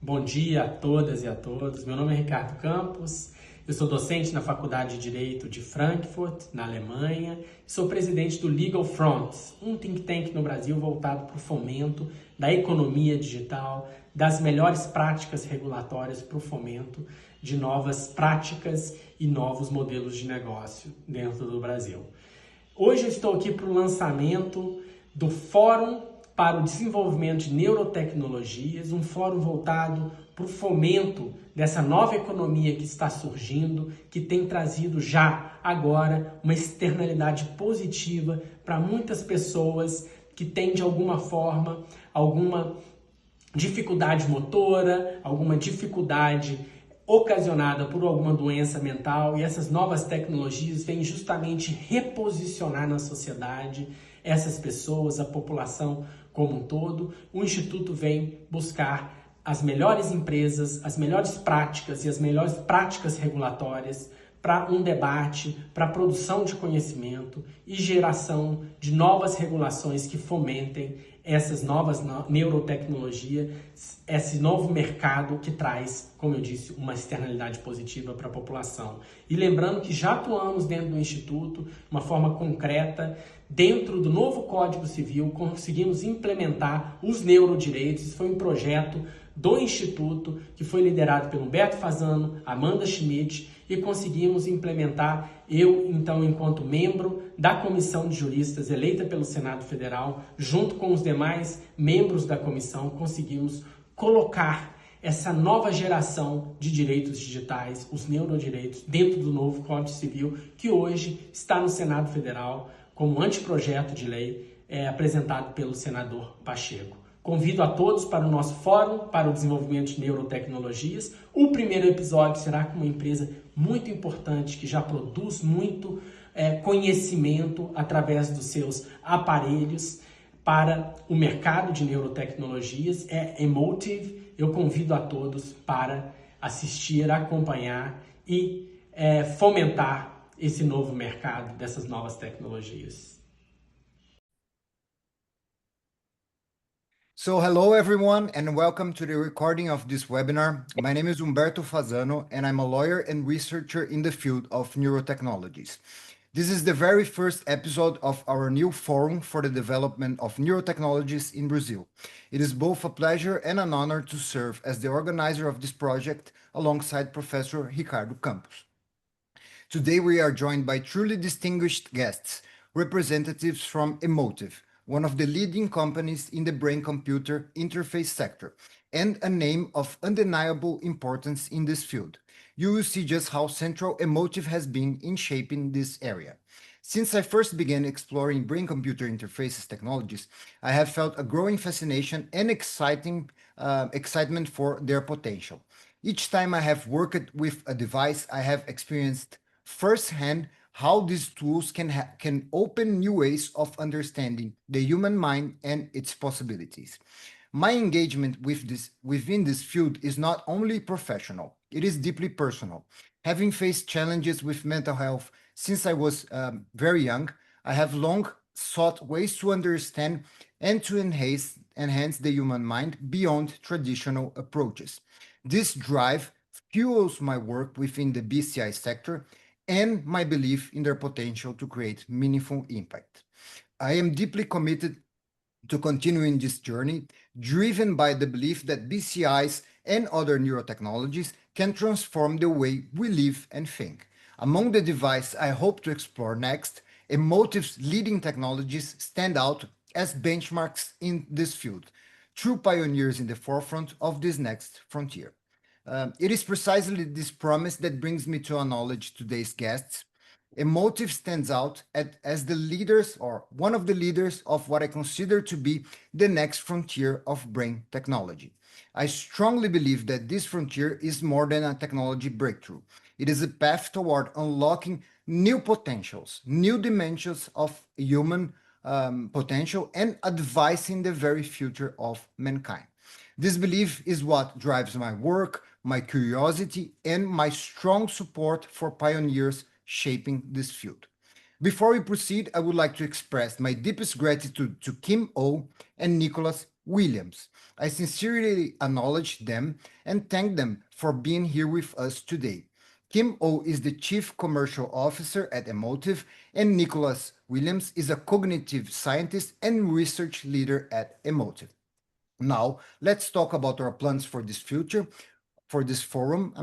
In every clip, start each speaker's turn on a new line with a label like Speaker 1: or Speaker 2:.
Speaker 1: Bom dia a todas e a todos. Meu nome é Ricardo Campos, eu sou docente na Faculdade de Direito de Frankfurt, na Alemanha, e sou presidente do Legal Front, um think tank no Brasil voltado para o fomento da economia digital, das melhores práticas regulatórias para o fomento de novas práticas e novos modelos de negócio dentro do Brasil. Hoje eu estou aqui para o lançamento do Fórum para o Desenvolvimento de Neurotecnologias, um fórum voltado para o fomento dessa nova economia que está surgindo, que tem trazido já agora uma externalidade positiva para muitas pessoas que têm de alguma forma alguma dificuldade motora, alguma dificuldade ocasionada por alguma doença mental, e essas novas tecnologias vêm justamente reposicionar na sociedade essas pessoas, a população como um todo. O Instituto vem buscar as melhores empresas, as melhores práticas e as melhores práticas regulatórias para um debate, para a produção de conhecimento e geração de novas regulações que fomentem essas novas neurotecnologias, esse novo mercado que traz, como eu disse, uma externalidade positiva para a população. E lembrando que já atuamos dentro do Instituto, de uma forma concreta, dentro do novo Código Civil, conseguimos implementar os neurodireitos. Isso foi um projeto do Instituto que foi liderado pelo Humberto Fazano, Amanda Schmidt, e conseguimos implementar, eu então enquanto membro da comissão de juristas eleita pelo Senado Federal, junto com os demais membros da comissão, conseguimos colocar essa nova geração de direitos digitais, os neurodireitos, dentro do novo Código Civil, que hoje está no Senado Federal como anteprojeto de lei apresentado pelo senador Pacheco. Convido a todos para o nosso Fórum para o Desenvolvimento de Neurotecnologias. O primeiro episódio será com uma empresa muito importante que já produz muito conhecimento através dos seus aparelhos para o mercado de neurotecnologias, é Emotive. Eu convido a todos para assistir, acompanhar e fomentar esse novo mercado dessas novas tecnologias.
Speaker 2: So hello everyone and welcome to the recording of this webinar. My name is Humberto Fazano and I'm a lawyer and researcher in the field of neurotechnologies. This is the very first episode of our new Forum for the Development of Neurotechnologies in Brazil. It is both a pleasure and an honor to serve as the organizer of this project alongside Professor Ricardo Campos. Today we are joined by truly distinguished guests, representatives from Emotive, one of the leading companies in the brain-computer interface sector, and a name of undeniable importance in this field. You will see just how central Emotive has been in shaping this area. Since I first began exploring brain-computer interfaces technologies, I have felt a growing fascination and excitement for their potential. Each time I have worked with a device, I have experienced firsthand how these tools can open new ways of understanding the human mind and its possibilities. My engagement within this field is not only professional, it is deeply personal. Having faced challenges with mental health since I was very young, I have long sought ways to understand and to enhance the human mind beyond traditional approaches. This drive fuels my work within the BCI sector and my belief in their potential to create meaningful impact. I am deeply committed to continuing this journey, driven by the belief that BCIs and other neurotechnologies can transform the way we live and think. Among the devices I hope to explore next, Emotive's leading technologies stand out as benchmarks in this field, true pioneers in the forefront of this next frontier. It is precisely this promise that brings me to acknowledge today's guests. Emotive stands out as the leaders or one of the leaders of what I consider to be the next frontier of brain technology. I strongly believe that this frontier is more than a technology breakthrough. It is a path toward unlocking new potentials, new dimensions of human potential, and advancing the very future of mankind. This belief is what drives my work, my curiosity, and my strong support for pioneers shaping this field. Before we proceed, I would like to express my deepest gratitude to Kim Oh and Nicholas Williams. I sincerely acknowledge them and thank them for being here with us today. Kim O is the Chief Commercial Officer at Emotive, and Nicholas Williams is a cognitive scientist and research leader at Emotive. Now, let's talk about our plans for this future. For this forum,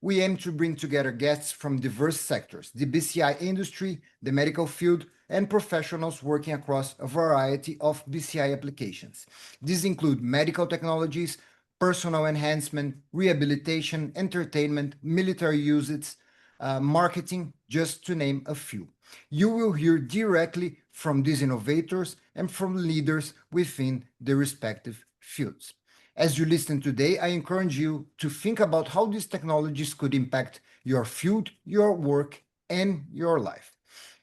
Speaker 2: we aim to bring together guests from diverse sectors, the BCI industry, the medical field, and professionals working across a variety of BCI applications. These include medical technologies, personal enhancement, rehabilitation, entertainment, military usage, marketing, just to name a few. You will hear directly from these innovators and from leaders within the respective fields. As you listen today, I encourage you to think about how these technologies could impact your field, your work, and your life.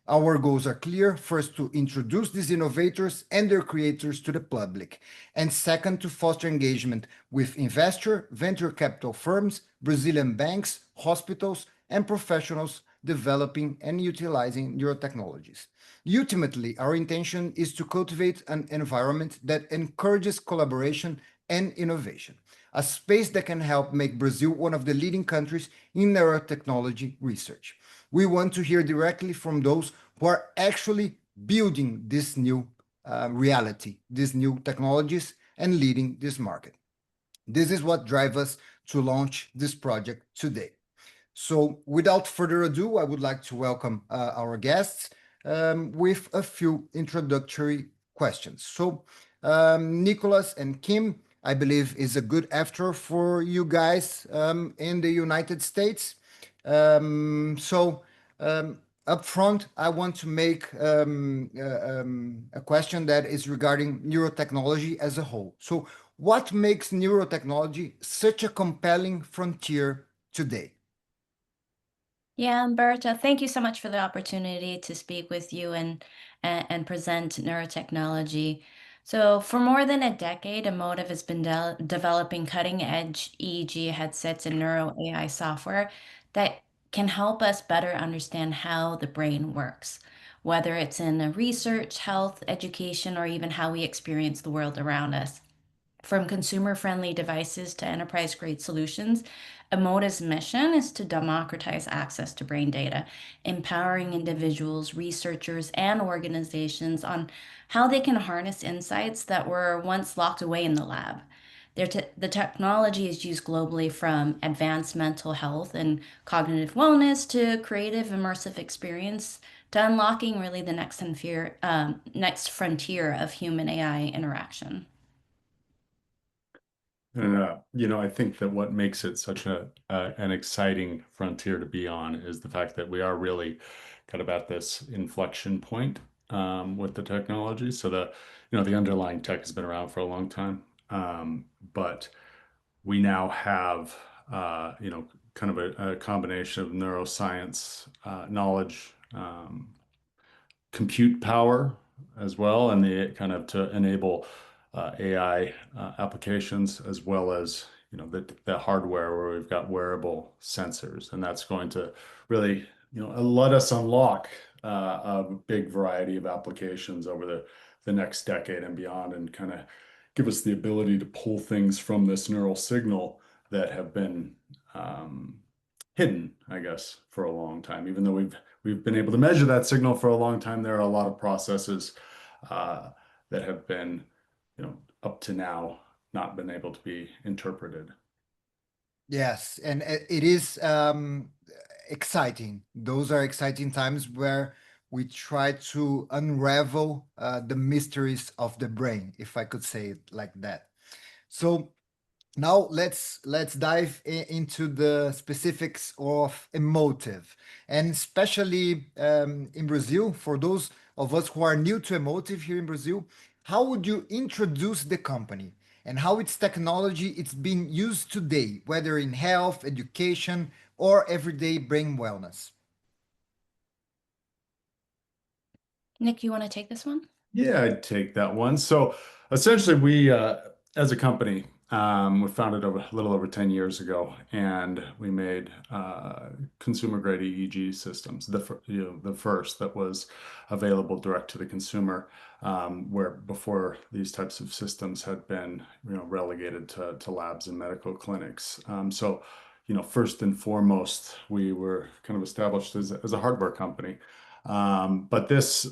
Speaker 2: Our goals are clear. First, to introduce these innovators and their creators to the public. And second, to foster engagement with investor, venture capital firms, Brazilian banks, hospitals, and professionals developing and utilizing neurotechnologies. Ultimately, our intention is to cultivate an environment that encourages collaboration and innovation, a space that can help make Brazil one of the leading countries in neurotechnology research. We want to hear directly from those who are actually building this new reality, these new technologies, and leading this market. This is what drives us to launch this project today. So without further ado, I would like to welcome our guests with a few introductory questions. So Nicholas and Kim, I believe, is a good after for you guys in the United States. Up front, I want to make a question that is regarding neurotechnology as a whole. So what makes neurotechnology such a compelling frontier today?
Speaker 3: Yeah, Humberto, thank you so much for the opportunity to speak with you and present neurotechnology. So, for more than a decade, Emotive has been developing cutting-edge EEG headsets and neuro AI software that can help us better understand how the brain works, whether it's in research, health, education, or even how we experience the world around us. From consumer-friendly devices to enterprise-grade solutions, Emota's mission is to democratize access to brain data, empowering individuals, researchers, and organizations on how they can harness insights that were once locked away in the lab. The technology is used globally, from advanced mental health and cognitive wellness to creative immersive experience to unlocking really the next frontier of human AI interaction.
Speaker 4: And I think that what makes it such an exciting frontier to be on is the fact that we are really kind of at this inflection point with the technology. So the underlying tech has been around for a long time, but we now have kind of a combination of neuroscience knowledge, compute power as well, and the kind of to enable AI applications, as well as the hardware where we've got wearable sensors, and that's going to really let us unlock a big variety of applications over the next decade and beyond, and kind of give us the ability to pull things from this neural signal that have been hidden, I guess, for a long time. Even though we've been able to measure that signal for a long time, there are a lot of processes that have been, up to now, not been able to be interpreted.
Speaker 2: Yes, and it is exciting. Those are exciting times where we try to unravel the mysteries of the brain, if I could say it like that. So now let's dive into the specifics of Emotive, and especially in Brazil. For those of us who are new to Emotive here in Brazil, how would you introduce the company and how its technology it's being used today, whether in health, education, or everyday brain wellness?
Speaker 3: Nick, you want to take this one?
Speaker 4: Yeah, I'd take that one. So essentially, we as a company We founded a little over 10 years ago, and we made consumer-grade EEG systems. The first that was available direct to the consumer, where before these types of systems had been relegated to labs and medical clinics. So first and foremost, we were kind of established as a hardware company. But this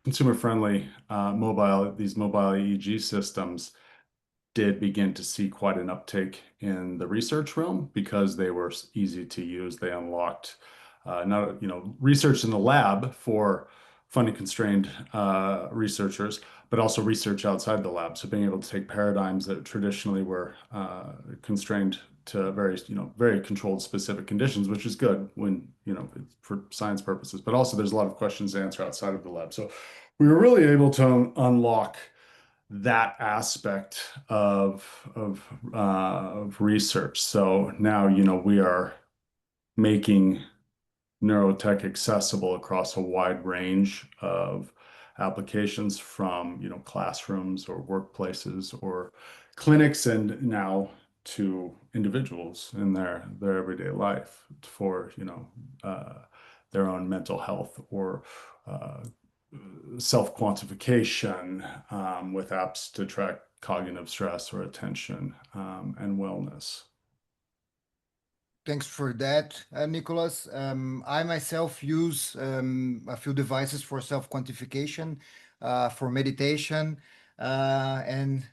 Speaker 4: consumer-friendly these mobile EEG systems did begin to see quite an uptake in the research realm because they were easy to use. They unlocked not research in the lab for funding constrained researchers, but also research outside the lab. So being able to take paradigms that traditionally were constrained to very controlled specific conditions, which is good when for science purposes, but also there's a lot of questions to answer outside of the lab. So we were really able to unlock that aspect of research. So now we are making neurotech accessible across a wide range of applications, from classrooms or workplaces or clinics, and now to individuals in their everyday life for their own mental health or self-quantification with apps to track cognitive stress or attention and wellness.
Speaker 2: Thanks for that, Nicholas. I myself use a few devices for self-quantification, for meditation, and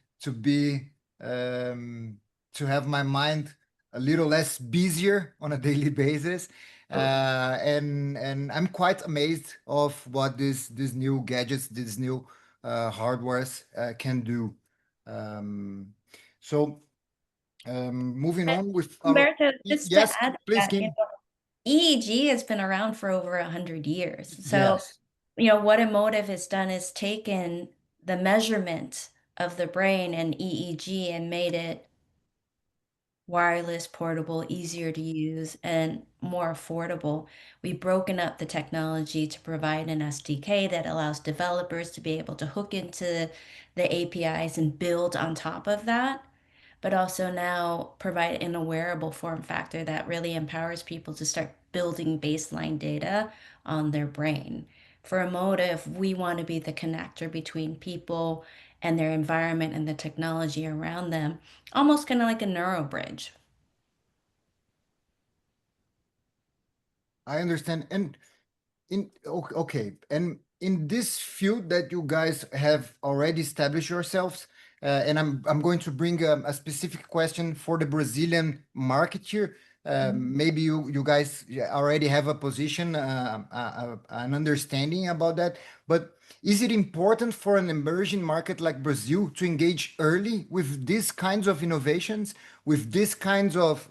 Speaker 2: to have my mind a little less busier on a daily basis. And I'm quite amazed of what these new gadgets, these new hardwares can do. Moving on with our
Speaker 3: Humberto, just to
Speaker 2: yes,
Speaker 3: add to
Speaker 2: please,
Speaker 3: that,
Speaker 2: Kim.
Speaker 3: EEG has been around for over 100 years. So,
Speaker 2: Yes.
Speaker 3: what Emotive has done is taken the measurement of the brain and EEG and made it wireless, portable, easier to use, and more affordable. We've broken up the technology to provide an SDK that allows developers to be able to hook into the APIs and build on top of that, but also now provide in a wearable form factor that really empowers people to start building baseline data on their brain. For Emotive, we want to be the connector between people and their environment and the technology around them, almost kind of like a neuro bridge.
Speaker 2: I understand. And okay, and in this field that you guys have already established yourselves, and I'm going to bring a specific question for the Brazilian market here. Maybe you guys already have a position, an understanding about that. But is it important for an emerging market like Brazil to engage early with these kinds of innovations, with this kind of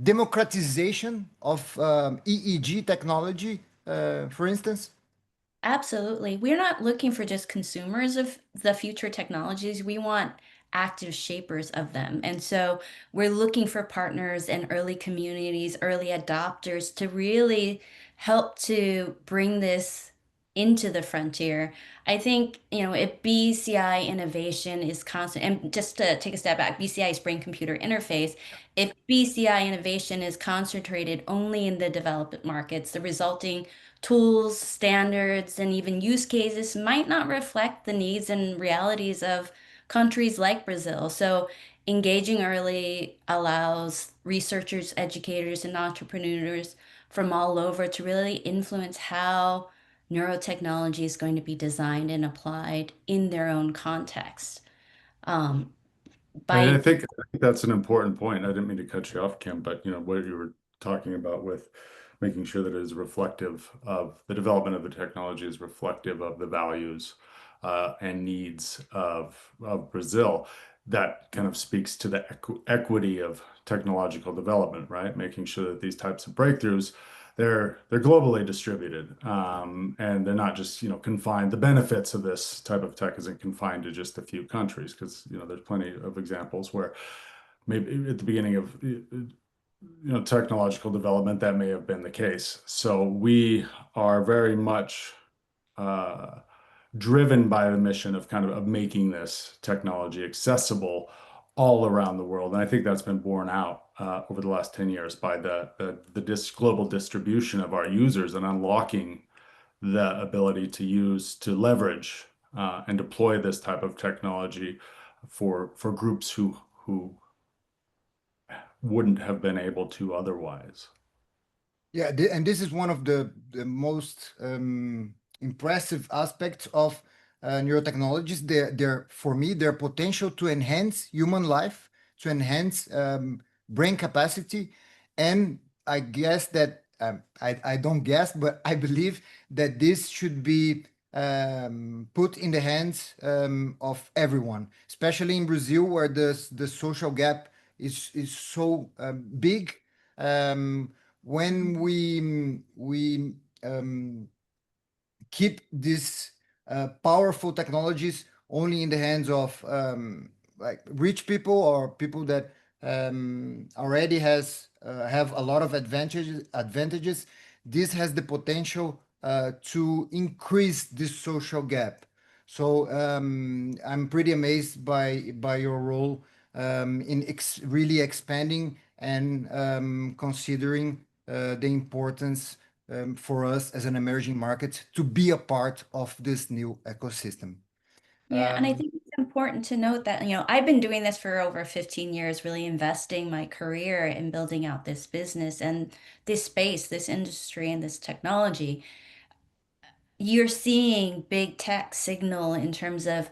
Speaker 2: democratization of EEG technology, for instance?
Speaker 3: Absolutely. We're not looking for just consumers of the future technologies. We want active shapers of them. And so we're looking for partners and early communities, early adopters to really help to bring this into the frontier. I think, if BCI innovation is constant, and just to take a step back, BCI is brain computer interface. If BCI innovation is concentrated only in the developed markets, the resulting tools, standards, and even use cases might not reflect the needs and realities of countries like Brazil. So engaging early allows researchers, educators, and entrepreneurs from all over to really influence how neurotechnology is going to be designed and applied in their own context. Um,
Speaker 4: I
Speaker 3: by
Speaker 4: think that's an important point. I didn't mean to cut you off, Kim, but what you were talking about with making sure that it is reflective of the development of the technology, is reflective of the values and needs of Brazil. That kind of speaks to the equity of technological development, right? Making sure that these types of breakthroughs, they're globally distributed, and they're not just confined. The benefits of this type of tech isn't confined to just a few countries, because there's plenty of examples where maybe at the beginning of technological development that may have been the case. So we are very much driven by the mission of of making this technology accessible all around the world. And I think that's been borne out over the last 10 years by the global distribution of our users and unlocking the ability to leverage and deploy this type of technology for groups who wouldn't have been able to otherwise.
Speaker 2: Yeah, and this is one of the most impressive aspects of neurotechnologies. For me, their potential to enhance human life, to enhance brain capacity, and I guess that I don't guess, but I believe that this should be put in the hands of everyone, especially in Brazil, where the social gap is so big. When we keep these powerful technologies only in the hands of like rich people or people that already have a lot of advantages, this has the potential to increase this social gap. So I'm pretty amazed by your role in really expanding and considering the importance for us as an emerging market to be a part of this new ecosystem.
Speaker 3: Yeah, and I think it's important to note that, I've been doing this for over 15 years, really investing my career in building out this business and this space, this industry, and this technology. You're seeing big tech signal in terms of,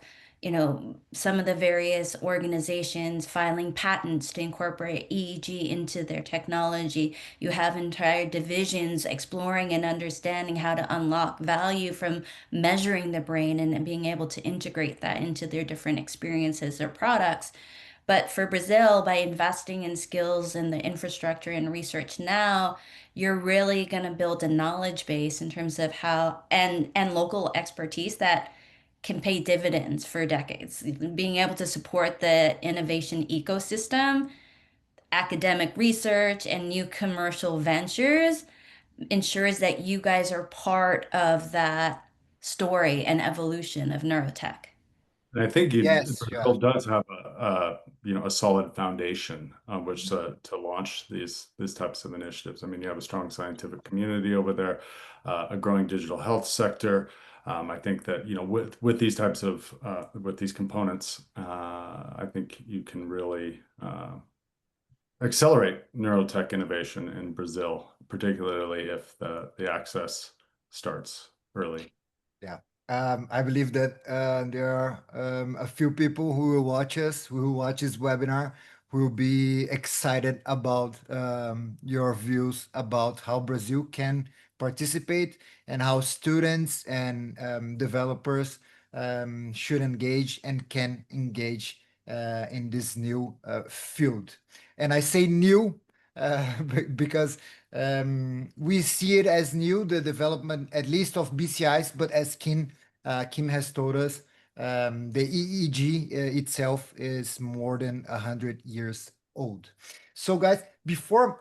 Speaker 3: some of the various organizations filing patents to incorporate EEG into their technology. You have entire divisions exploring and understanding how to unlock value from measuring the brain and being able to integrate that into their different experiences or products. But for Brazil, by investing in skills and the infrastructure and research now, you're really going to build a knowledge base in terms of how and local expertise that can pay dividends for decades. Being able to support the innovation ecosystem, academic research, and new commercial ventures ensures that you guys are part of that story and evolution of neurotech.
Speaker 4: And I think
Speaker 2: Yes,
Speaker 4: Brazil
Speaker 2: yeah.
Speaker 4: does have a solid foundation on which to launch these types of initiatives. I mean, you have a strong scientific community over there, a growing digital health sector. I think that with these types of with these components, I think you can really accelerate neurotech innovation in Brazil, particularly if the access starts early.
Speaker 2: Yeah. I believe that there are a few people who will watch us, who will watch this webinar, who will be excited about your views about how Brazil can participate and how students and developers should engage and can engage in this new field. And I say new because we see it as new, the development, at least of BCIs, but as Kim has told us, the EEG itself is more than 100 years old. So, guys, before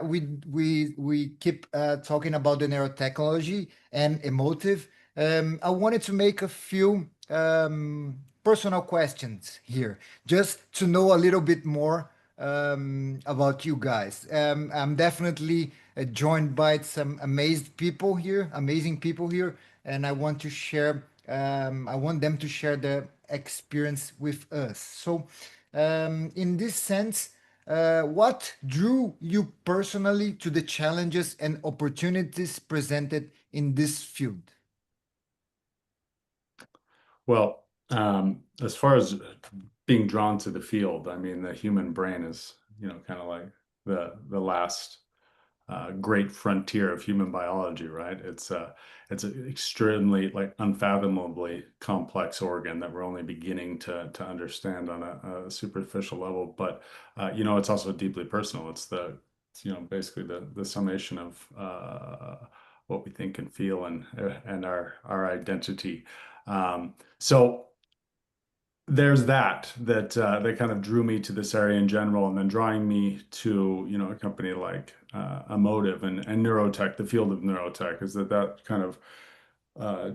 Speaker 2: we keep talking about the neurotechnology and emotive, I wanted to make a few personal questions here, just to know a little bit more about you guys. I'm definitely joined by some amazing people here, and I want to share. I want them to share their experience with us. So, in this sense, what drew you personally to the challenges and opportunities presented in this field?
Speaker 4: Well, as far as being drawn to the field, I mean, the human brain is, kind of like the last great frontier of human biology, right? It's an extremely unfathomably complex organ that we're only beginning to understand on a superficial level. But it's also deeply personal. It's basically the summation of what we think and feel and our identity. So there's that kind of drew me to this area in general, and then drawing me to a company like Emotive and neurotech, the field of neurotech, is that kind of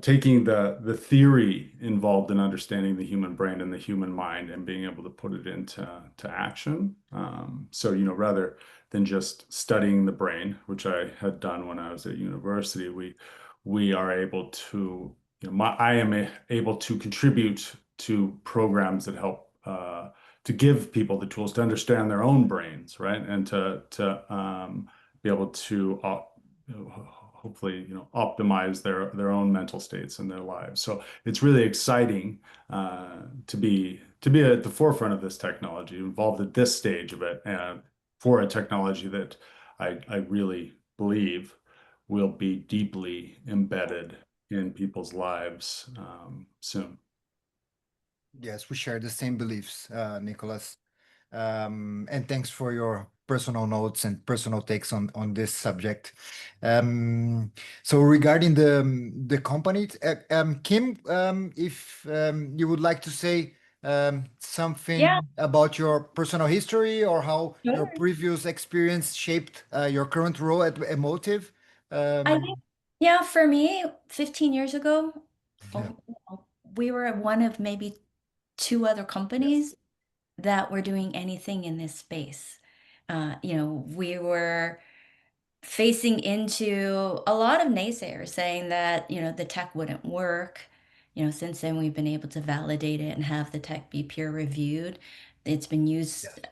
Speaker 4: taking the theory involved in understanding the human brain and the human mind and being able to put it into action. So, rather than just studying the brain, which I had done when I was at university, we are able to, I am able to contribute to programs that help to give people the tools to understand their own brains, right? And to be able to hopefully, optimize their own mental states in their lives. So it's really exciting to be at the forefront of this technology, involved at this stage of it, and for a technology that I really believe will be deeply embedded in people's lives soon.
Speaker 2: Yes, we share the same beliefs, Nicholas. And thanks for your personal notes and personal takes on this subject. So regarding the company, Kim, if you would like to say something
Speaker 3: Yeah,
Speaker 2: about your personal history or how your
Speaker 3: sure.
Speaker 2: previous experience shaped your current role at Emotive.
Speaker 3: I think, yeah, for me, 15 years ago,
Speaker 2: Yeah.
Speaker 3: we were one of maybe two other
Speaker 2: Yes.
Speaker 3: companies that were doing anything in this space. We were facing into a lot of naysayers saying that, the tech wouldn't work. Since then we've been able to validate it and have the tech be peer reviewed. It's been
Speaker 2: Yes.
Speaker 3: used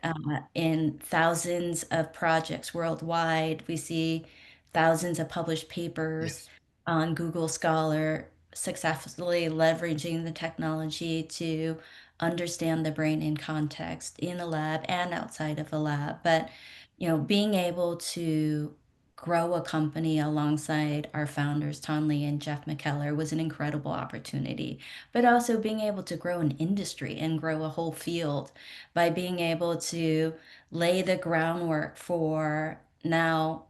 Speaker 3: in thousands of projects worldwide. We see thousands of published papers
Speaker 2: Yes.
Speaker 3: on Google Scholar successfully leveraging the technology to understand the brain in context in a lab and outside of a lab. But being able to grow a company alongside our founders, Tonley and Jeff McKellar, was an incredible opportunity. But also being able to grow an industry and grow a whole field by being able to lay the groundwork for now,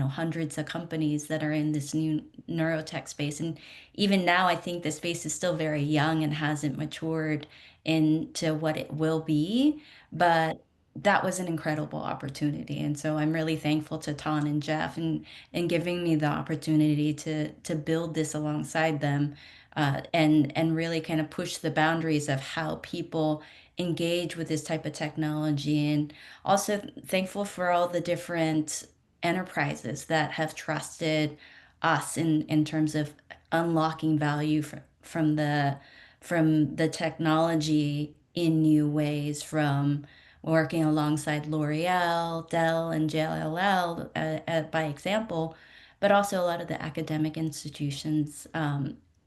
Speaker 3: hundreds of companies that are in this new neurotech space. And even now, I think the space is still very young and hasn't matured into what it will be. But that was an incredible opportunity. And so I'm really thankful to Ton and Jeff and giving me the opportunity to build this alongside them, and really kind of push the boundaries of how people engage with this type of technology. And also thankful for all the different enterprises that have trusted us in terms of unlocking value from the technology in new ways, from working alongside L'Oreal, Dell, and JLL by example, but also a lot of the academic institutions.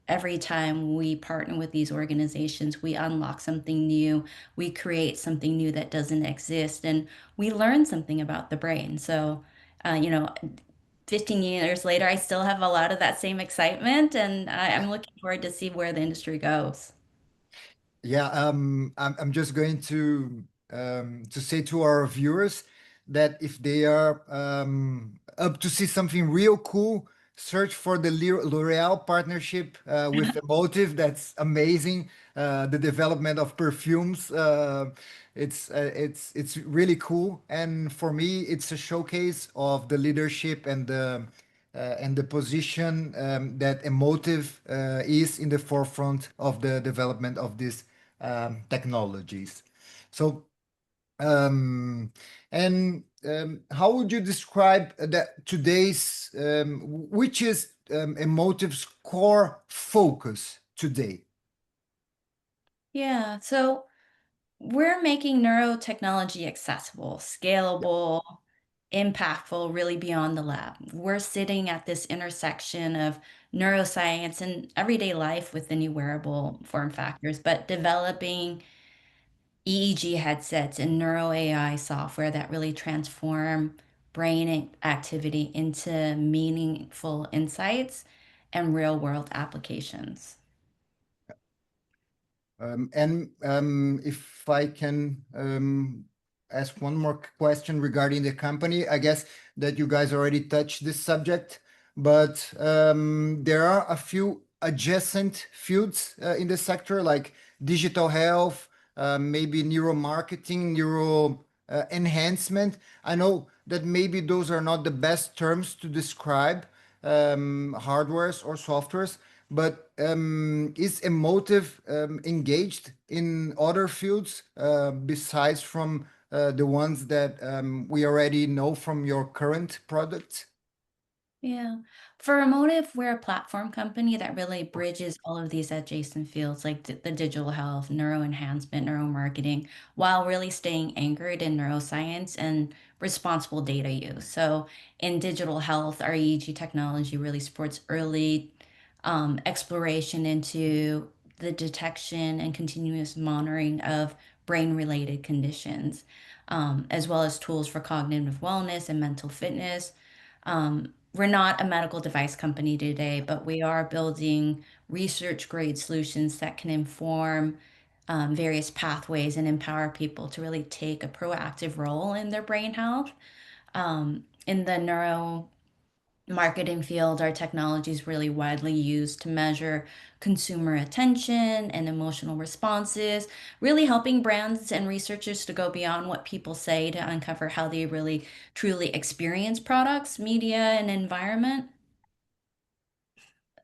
Speaker 3: Every time we partner with these organizations, we unlock something new, we create something new that doesn't exist, and we learn something about the brain. So, uh, you know, 15 years later, I still have a lot of that same excitement, and I'm looking forward to see where the industry goes.
Speaker 2: Yeah, I'm just going to say to our viewers that if they are up to see something real cool, search for the L'Oreal partnership with Emotive. That's amazing. The development of perfumes, it's really cool. And for me, it's a showcase of the leadership and the position that Emotive is in the forefront of the development of these technologies. So, um, and how would you describe that today's, which is Emotive's core focus today?
Speaker 3: Yeah, so we're making neurotechnology accessible,
Speaker 2: Yeah.
Speaker 3: scalable, impactful, really beyond the lab. We're sitting at this intersection of neuroscience and everyday life with the new wearable form factors, but developing EEG headsets and neuro AI software that really transform brain activity into meaningful insights and real world applications.
Speaker 2: And if I can ask one more question regarding the company, I guess that you guys already touched this subject, but there are a few adjacent fields in the sector, like digital health, maybe neuromarketing, neuro enhancement. I know that maybe those are not the best terms to describe hardwares or softwares, but is emotive engaged in other fields besides from the ones that we already know from your current products?
Speaker 3: Yeah. For Emotive, we're a platform company that really bridges all of these adjacent fields like the digital health, neuro enhancement, neuromarketing, while really staying anchored in neuroscience and responsible data use. So in digital health, our EEG technology really supports early exploration into the detection and continuous monitoring of brain-related conditions, as well as tools for cognitive wellness and mental fitness. We're not a medical device company today, but we are building research grade solutions that can inform various pathways and empower people to really take a proactive role in their brain health. In the neuro marketing field, our technology is really widely used to measure consumer attention and emotional responses, really helping brands and researchers to go beyond what people say to uncover how they really truly experience products, media, and environment.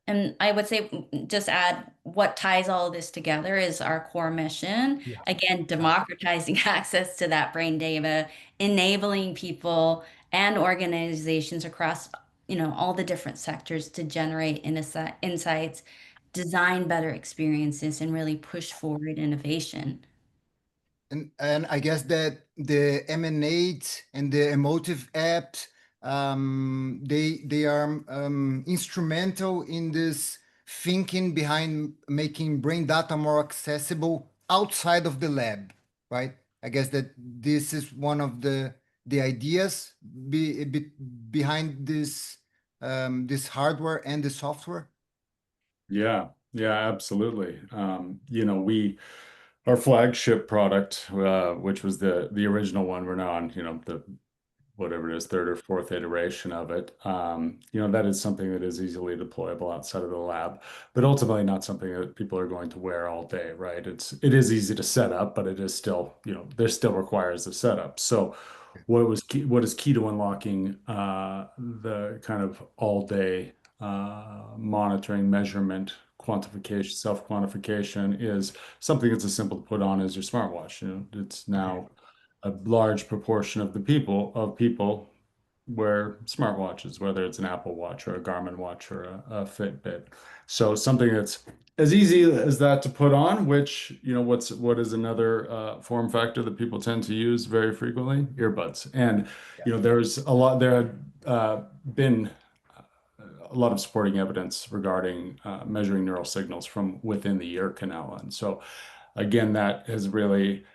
Speaker 3: And I would say, just add what ties all of this together is our core mission.
Speaker 2: Yeah.
Speaker 3: Again, democratizing access to that brain data, enabling people and organizations across, all the different sectors to generate insights, design better experiences, and really push forward innovation.
Speaker 2: And I guess that the Emanate and the Emotive apps, they are instrumental in this thinking behind making brain data more accessible outside of the lab, right? I guess that this is one of the ideas behind this hardware and the software.
Speaker 4: Yeah, yeah, absolutely. Our flagship product, which was the original one, we're now on, the whatever it is, third or fourth iteration of it. That is something that is easily deployable outside of the lab, but ultimately not something that people are going to wear all day, right? It is easy to set up, but it is still, there still requires the setup. So what is key to unlocking the kind of all day monitoring, measurement, quantification, self-quantification is something that's as simple to put on as your smartwatch. It's now a large proportion of people wear smartwatches, whether it's an Apple Watch or a Garmin watch or a Fitbit. So something that's as easy as that to put on, which, what is another form factor that people tend to use very frequently? Earbuds. And, there had been a lot of supporting evidence regarding measuring neural signals from within the ear canal. And so again, that has really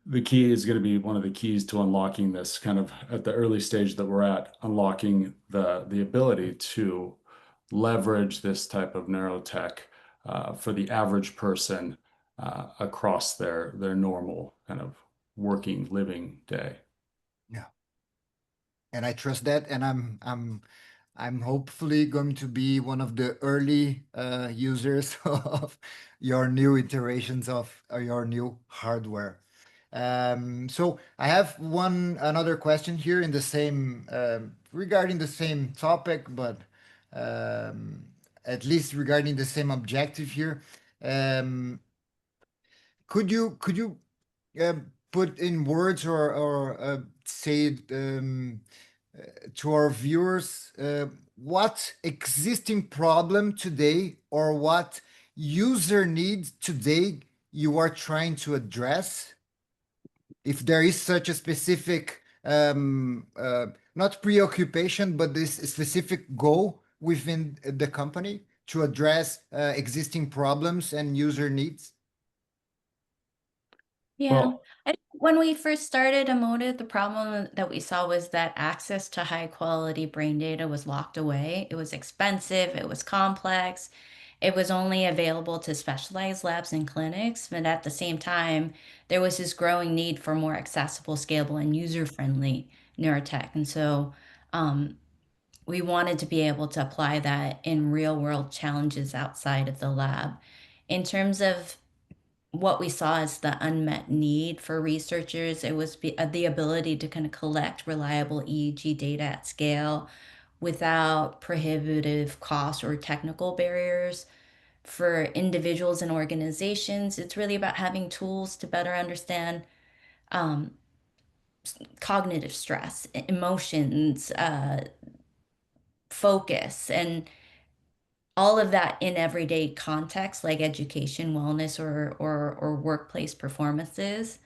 Speaker 4: the key is going to be one of the keys to unlocking this kind of at the early stage that we're at, unlocking the ability to leverage this type of neurotech for the average person across their normal kind of working, living day.
Speaker 2: Yeah. And I trust that, and I'm hopefully going to be one of the early users of your new iterations of your new hardware. So I have another question here in the same regarding the same topic, but at least regarding the same objective here. Um, could you uh, put in words or say to our viewers what existing problem today or what user needs today you are trying to address? If there is such a specific, not preoccupation, but this specific goal within the company to address existing problems and user needs?
Speaker 3: Yeah.
Speaker 4: Well,
Speaker 3: I think when we first started Emotive, the problem that we saw was that access to high quality brain data was locked away. It was expensive, it was complex, it was only available to specialized labs and clinics. But at the same time, there was this growing need for more accessible, scalable, and user-friendly neurotech. And so we wanted to be able to apply that in real world challenges outside of the lab. In terms of what we saw as the unmet need for researchers, it was the ability to kind of collect reliable EEG data at scale without prohibitive costs or technical barriers. For individuals and organizations, it's really about having tools to better understand um, cognitive stress, emotions, focus, and all of that in everyday context like education, wellness, or workplace performances.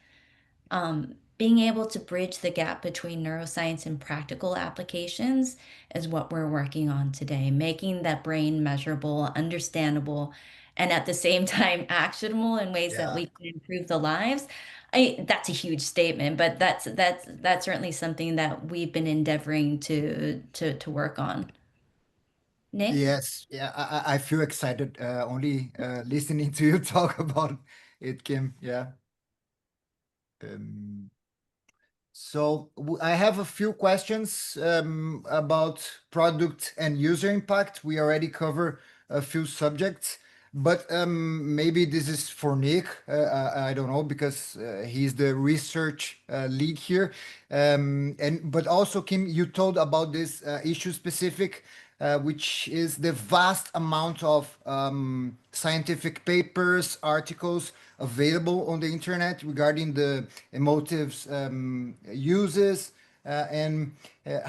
Speaker 3: Being able to bridge the gap between neuroscience and practical applications is what we're working on today, making that brain measurable, understandable, and at the same time actionable in ways that
Speaker 2: Yeah.
Speaker 3: we can improve the lives. That's a huge statement, but that's certainly something that we've been endeavoring to work on. Nick?
Speaker 2: Yes. Yeah. I feel excited only listening to you talk about it, Kim. Yeah. Um, So I have a few questions about product and user impact. We already cover a few subjects, but maybe this is for Nick. I don't know because he's the research lead here. But also Kim, you told about this issue specific, which is the vast amount of scientific papers, articles available on the internet regarding the emotives uses.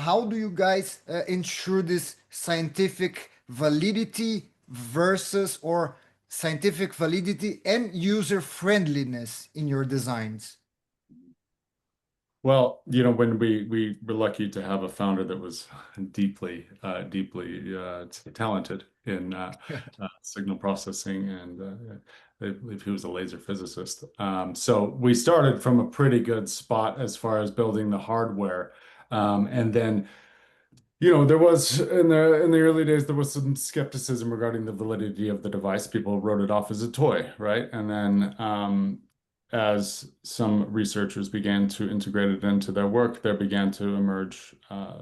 Speaker 2: How do you guys ensure this scientific validity versus or scientific validity and user friendliness in your designs?
Speaker 4: Well, when we were lucky to have a founder that was deeply talented in signal processing, and I believe he was a laser physicist. So we started from a pretty good spot as far as building the hardware, and then there was in the early days there was some skepticism regarding the validity of the device. People wrote it off as a toy, right? And then as some researchers began to integrate it into their work, there began to emerge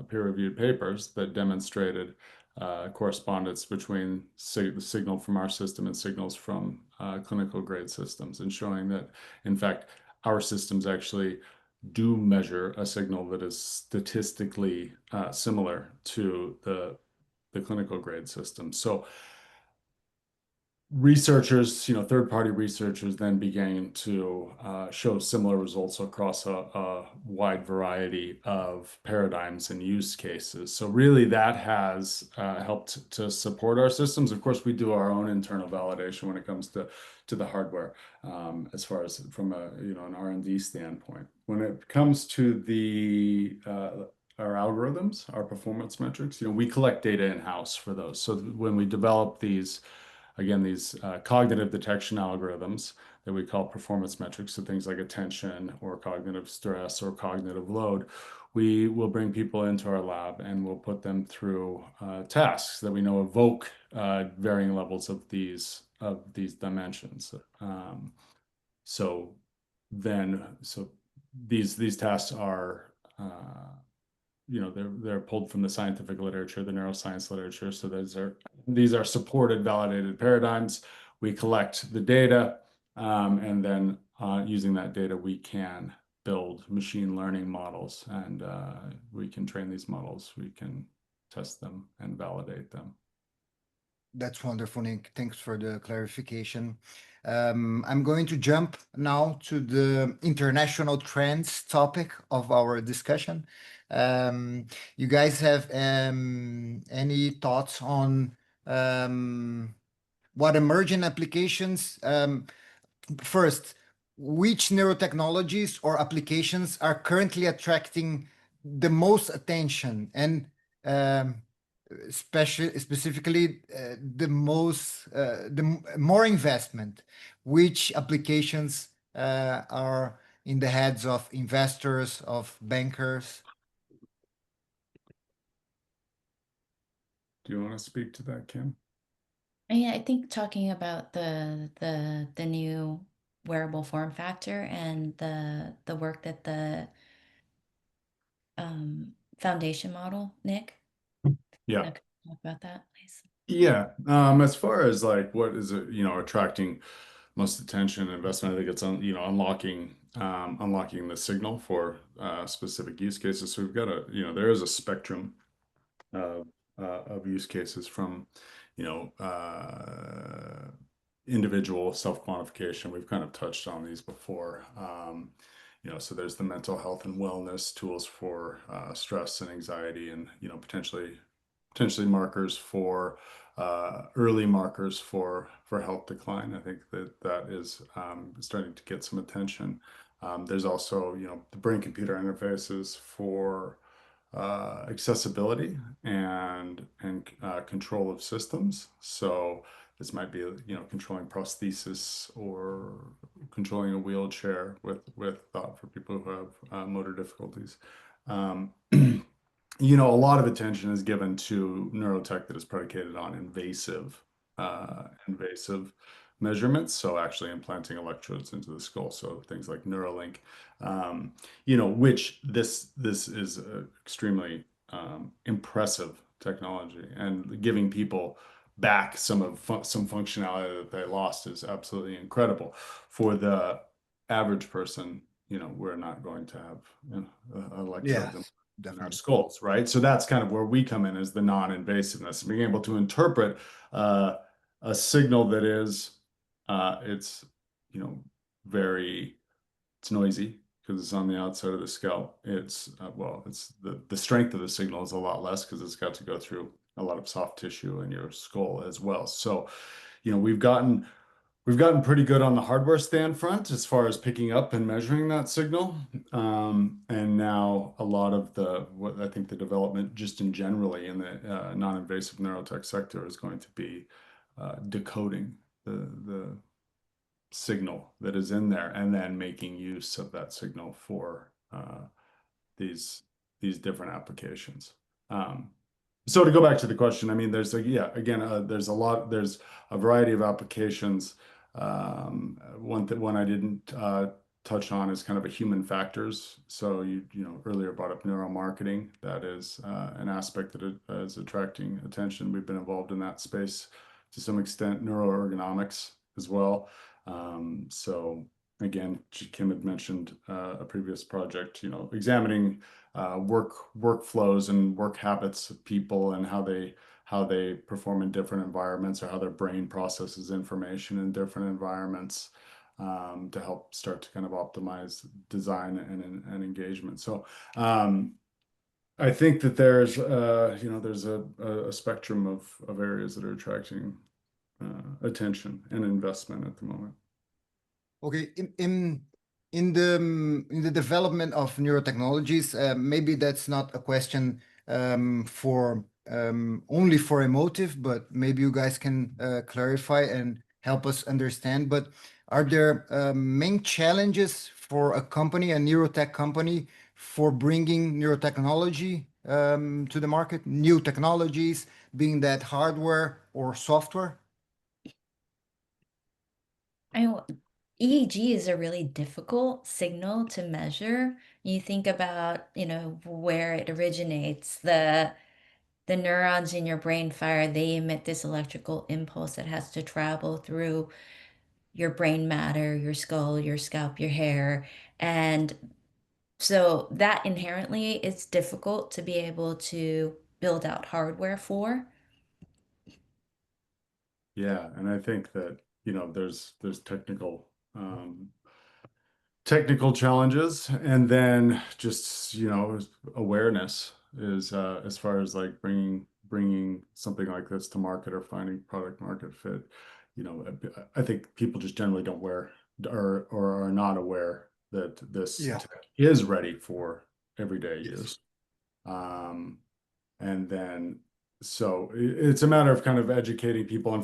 Speaker 4: peer-reviewed papers that demonstrated correspondence between the signal from our system and signals from clinical grade systems, and showing that, in fact, our systems actually do measure a signal that is statistically similar to the clinical grade system. So researchers, third-party researchers then began to show similar results across a wide variety of paradigms and use cases. So really that has helped to support our systems. Of course, we do our own internal validation when it comes to the hardware, as far as from an R&D standpoint. When it comes to our algorithms, our performance metrics, we collect data in-house for those. So when we develop these cognitive detection algorithms that we call performance metrics, so things like attention or cognitive stress or cognitive load, we will bring people into our lab and we'll put them through tasks that we know evoke varying levels of these dimensions. So these tasks are they're pulled from the scientific literature, the neuroscience literature. So these are supported, validated paradigms. We collect the data, and then using that data, we can build machine learning models, and we can train these models. We can test them and validate them.
Speaker 2: That's wonderful, Nick. Thanks for the clarification. I'm going to jump now to the international trends topic of our discussion. You guys have any thoughts on what emerging applications? First, which neurotechnologies or applications are currently attracting the most attention and specifically the more investment? Which applications are in the heads of investors, of bankers?
Speaker 4: Do you want to speak to that, Kim?
Speaker 3: Yeah, I think talking about the new wearable form factor and the work that the foundation model, Nick.
Speaker 4: Yeah.
Speaker 3: Okay, talk about that, please.
Speaker 4: Yeah. As far as like what is it, attracting most attention and investment, I think it's unlocking the signal for specific use cases. So we've got there is a spectrum of of use cases from, individual self-quantification. We've kind of touched on these before. So there's the mental health and wellness tools for stress and anxiety, and potentially markers for early markers for health decline. I think that is starting to get some attention. There's also the brain-computer interfaces for accessibility and control of systems. So this might be controlling prosthesis or controlling a wheelchair with thought for people who have motor difficulties. A lot of attention is given to neurotech that is predicated on invasive measurements. So actually implanting electrodes into the skull. So things like Neuralink, which this is extremely impressive technology, and giving people back some functionality that they lost is absolutely incredible. For the average person, we're not going to have electrodes in our skulls, right? So that's kind of where we come in, as the non-invasiveness, being able to interpret a signal that is it's it's noisy because it's on the outside of the scalp. It's it's the strength of the signal is a lot less because it's got to go through a lot of soft tissue in your skull as well. So we've gotten pretty good on the hardware stand front as far as picking up and measuring that signal. And now a lot of what I think the development just in generally in the non-invasive neurotech sector is going to be decoding the signal that is in there, and then making use of that signal for these different applications. So to go back to the question, I mean, there's there's a variety of applications. One I didn't touch on is kind of a human factors. So you earlier brought up neuromarketing. That is an aspect that is attracting attention. We've been involved in that space to some extent. Neuroergonomics as well. So again, Kim had mentioned a previous project, examining workflows and work habits of people, and how they perform in different environments, or how their brain processes information in different environments, to help start to kind of optimize design and engagement. So I think that there's a spectrum of areas that are attracting attention and investment at the moment.
Speaker 2: Okay, in the development of neurotechnologies, maybe that's not a question for only for emotive, but maybe you guys can clarify and help us understand. But are there main challenges for a company, a neurotech company, for bringing neurotechnology to the market, new technologies, being that hardware or software?
Speaker 3: EEG is a really difficult signal to measure. You think about, where it originates. The neurons in your brain fire, they emit this electrical impulse that has to travel through your brain matter, your skull, your scalp, your hair. And so that inherently it's difficult to be able to build out hardware for.
Speaker 4: Yeah, and I think that there's technical challenges, and then just awareness is as far as like bringing something like this to market, or finding product market fit. I think people just generally don't or are not aware that this tech is ready for everyday use. And then so it's a matter of kind of educating people and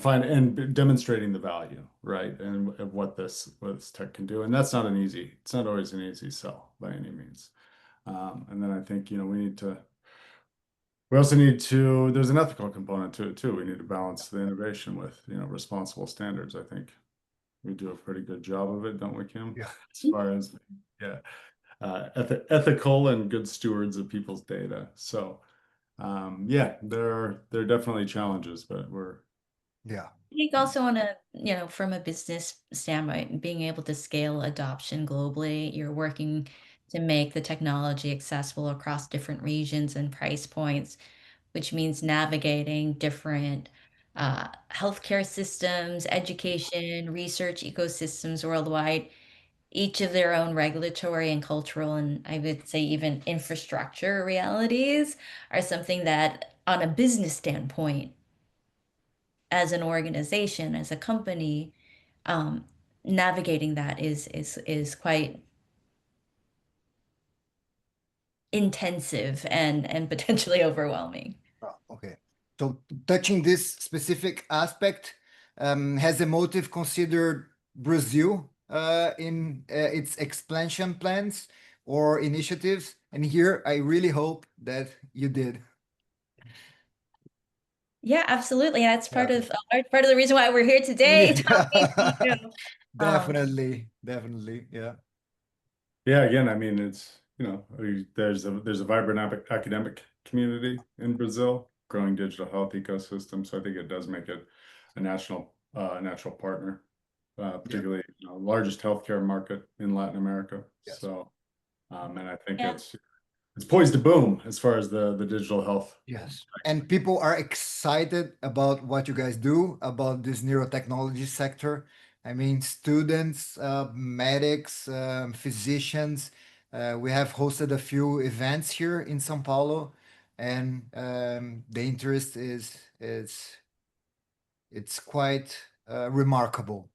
Speaker 4: demonstrating the value, right? And of what this tech can do. And it's not always an easy sell by any means. And then I think, we also need to, there's an ethical component to it too. We need to balance the innovation with, responsible standards. I think we do a pretty good job of it, don't we, Kim?
Speaker 2: Yeah.
Speaker 4: As far as, ethical and good stewards of people's data. So, there are definitely challenges, but
Speaker 3: I think also on from a business standpoint, being able to scale adoption globally, you're working to make the technology accessible across different regions and price points. which means navigating different healthcare systems, education, research ecosystems worldwide, each of their own regulatory and cultural, and I would say even infrastructure realities are something that, on a business standpoint, as an organization, as a company, um, navigating that is quite intensive and potentially overwhelming.
Speaker 2: Oh, okay. So touching this specific aspect, has Emotive considered Brazil in its expansion plans or initiatives? And here, I really hope that you did.
Speaker 3: Yeah, absolutely. That's part
Speaker 2: Yeah.
Speaker 3: of part of the reason why we're here today talking to you.
Speaker 2: Definitely, definitely, yeah.
Speaker 4: Yeah, again, I mean, it's, there's a vibrant academic community in Brazil, growing digital health ecosystem. So I think it does make it a natural partner, particularly, largest healthcare market in Latin America.
Speaker 2: Yes.
Speaker 4: So, and I think
Speaker 3: Yeah.
Speaker 4: it's poised to boom as far as the digital health.
Speaker 2: Yes. And people are excited about what you guys do, about this neurotechnology sector. I mean, students, medics, physicians. We have hosted a few events here in São Paulo, and the interest it's quite remarkable.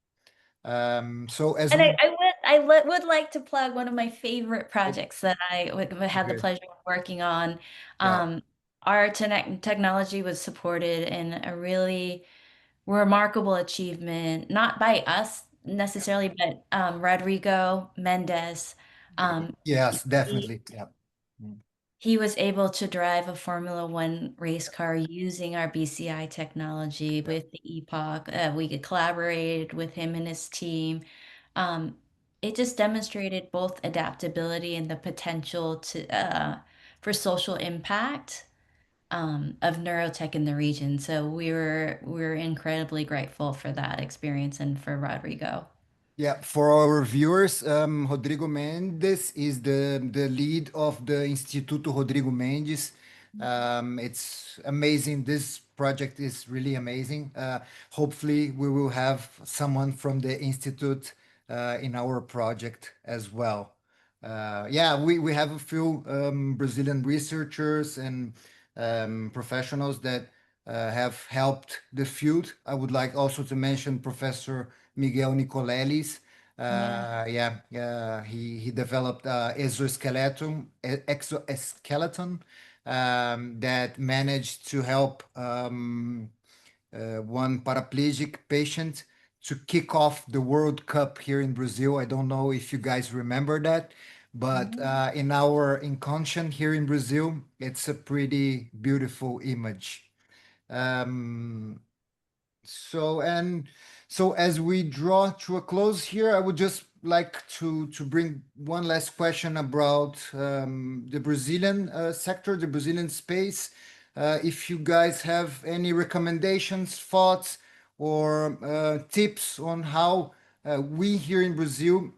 Speaker 2: So as
Speaker 3: And
Speaker 2: we
Speaker 3: would like to plug one of my favorite projects that I would have the
Speaker 2: Okay.
Speaker 3: pleasure of working on.
Speaker 2: Yeah.
Speaker 3: Our technology was supported in a really remarkable achievement, not by us necessarily, but Rodrigo Mendes.
Speaker 2: Yes,
Speaker 3: He,
Speaker 2: definitely. Yeah. Mm.
Speaker 3: he was able to drive a Formula One race car using our BCI technology with the Epoch. We collaborated with him and his team. Um, it just demonstrated both adaptability and the potential for social impact of neurotech in the region. So we were incredibly grateful for that experience and for Rodrigo.
Speaker 2: Yeah, for our viewers, Rodrigo Mendes is the lead of the Instituto Rodrigo Mendes. It's amazing. This project is really amazing. Hopefully, we will have someone from the institute in our project as well. Yeah, we have a few Brazilian researchers and professionals that have helped the field. I would like also to mention Professor Miguel Nicolelis. He developed exoskeleton that managed to help one paraplegic patient to kick off the World Cup here in Brazil. I don't know if you guys remember that, but in our inconscient here in Brazil, it's a pretty beautiful image. Um, so as we draw to a close here, I would just like to bring one last question about the Brazilian sector, the Brazilian space. If you guys have any recommendations, thoughts, or tips on how we here in Brazil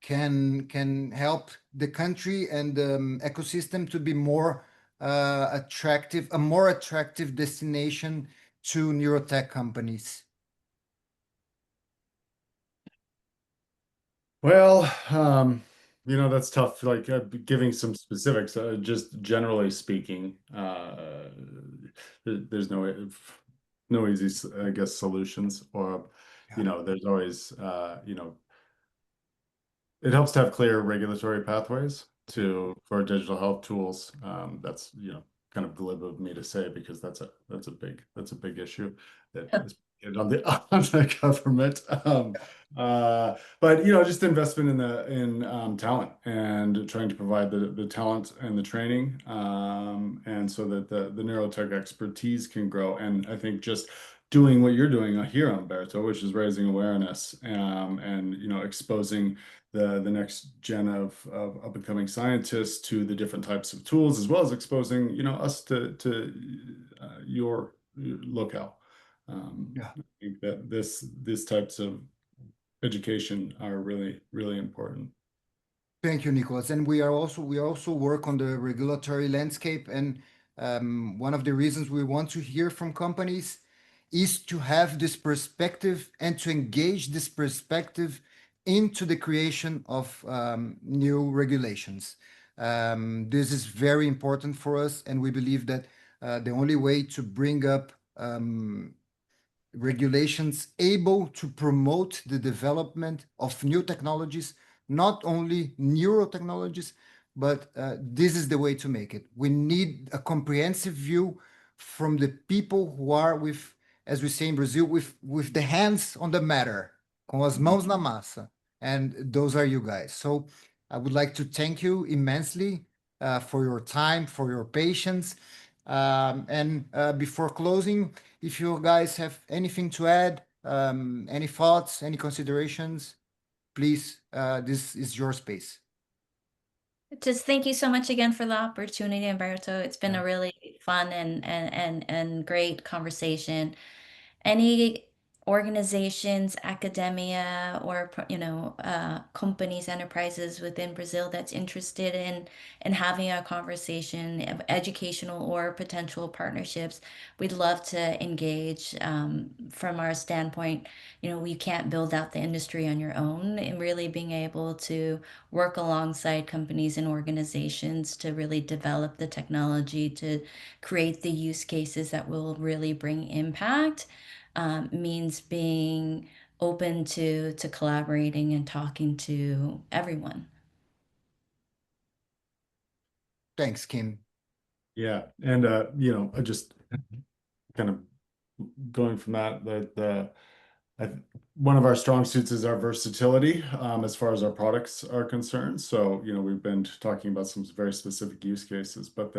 Speaker 2: can help the country and the ecosystem to be more attractive, a more attractive destination to neurotech companies.
Speaker 4: Well, that's tough, like giving some specifics. Just generally speaking, there's no easy, I guess, solutions, or, there's always, it helps to have clear regulatory pathways for digital health tools. That's, kind of glib of me to say, because that's a big issue that is on the government. But just investment in talent, and trying to provide the talent and the training, and so that the neurotech expertise can grow. And I think just doing what you're doing here, Umberto, which is raising awareness, and exposing the next gen of becoming scientists to the different types of tools, as well as exposing us to your locale. I think that these types of education are really, really important.
Speaker 2: Thank you, Nicholas. And we also work on the regulatory landscape, and one of the reasons we want to hear from companies is to have this perspective and to engage this perspective into the creation of new regulations. This is very important for us, and we believe that the only way to bring up regulations able to promote the development of new technologies, not only neurotechnologies, but this is the way to make it. We need a comprehensive view from the people who are with, as we say in Brazil, with the hands on the matter, com as mãos na massa, and those are you guys. So I would like to thank you immensely for your time, for your patience. And before closing, if you guys have anything to add, any thoughts, any considerations, please, this is your space.
Speaker 3: Just thank you so much again for the opportunity, Humberto. It's been a really fun and great conversation. Any organizations, academia, or companies, enterprises within Brazil that's interested in having a conversation of educational or potential partnerships, we'd love to engage. From our standpoint, we can't build out the industry on your own, and really being able to work alongside companies and organizations to really develop the technology to create the use cases that will really bring impact. Means being open to collaborating and talking to everyone.
Speaker 2: Thanks, Kim.
Speaker 4: Yeah, and just kind of going from that, one of our strong suits is our versatility as far as our products are concerned. So, we've been talking about some very specific use cases, but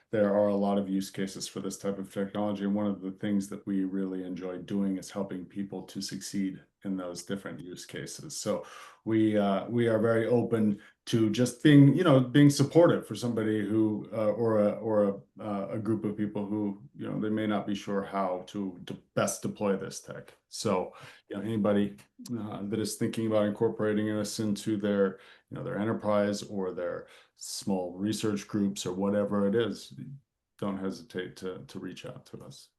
Speaker 4: there are a lot of use cases for this type of technology. And one of the things that we really enjoy doing is helping people to succeed in those different use cases. So we are very open to just being supportive for somebody who or a group of people who they may not be sure how to best deploy this tech. So anybody that is thinking about incorporating us into their their enterprise or their small research groups or whatever it is, don't hesitate to reach out to us.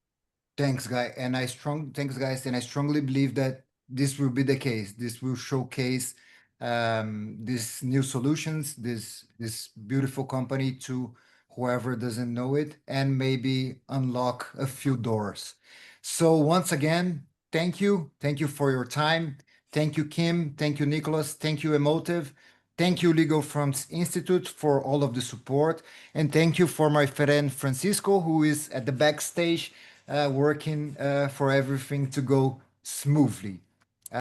Speaker 2: Thanks, guys, and I strongly believe that this will be the case. This will showcase these new solutions, this beautiful company to whoever doesn't know it, and maybe unlock a few doors. So once again, thank you for your time. Thank you, Kim. Thank you, Nicholas. Thank you, Emotive. Thank you, Legal Fronts Institute, for all of the support. And thank you for my friend Francisco, who is at the backstage working for everything to go smoothly.